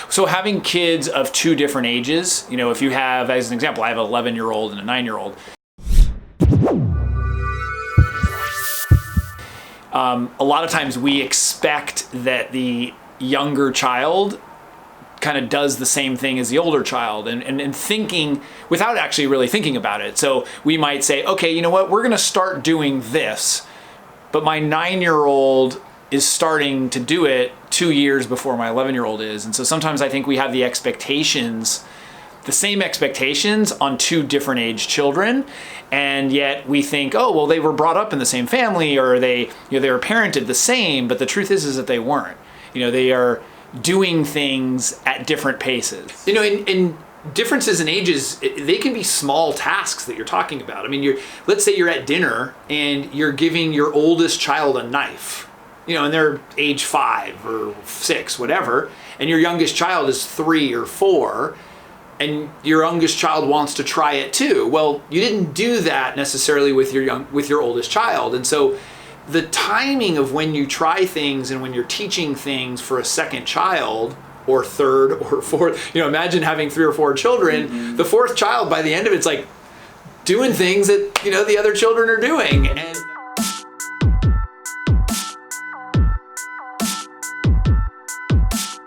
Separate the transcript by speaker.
Speaker 1: So having kids of two different ages, you know, if you have, as an example, I have an 11-year-old and a 9-year-old. A lot of times we expect that the younger child kind of does the same thing as the older child and thinking without actually really thinking about it. So we might say, okay, you know what, we're gonna start doing this, but my 9-year-old is starting to do it 2 years before my 11-year-old is. And so sometimes I think we have the same expectations on two different age children, and yet we think, oh, well, they were brought up in the same family, or they were parented the same, but the truth is that they weren't. You know, they are doing things at different paces. You know, in differences in ages, they can be small tasks that you're talking about. I mean, let's say you're at dinner and you're giving your oldest child a knife, you know, and they're age 5 or 6, whatever, and your youngest child is 3 or 4, and your youngest child wants to try it too. Well, you didn't do that necessarily with your oldest child. And so the timing of when you try things and when you're teaching things for a second child or third or fourth, you know, imagine having 3 or 4 children, the 4th child, by the end of it's like doing things that, you know, the other children are doing. And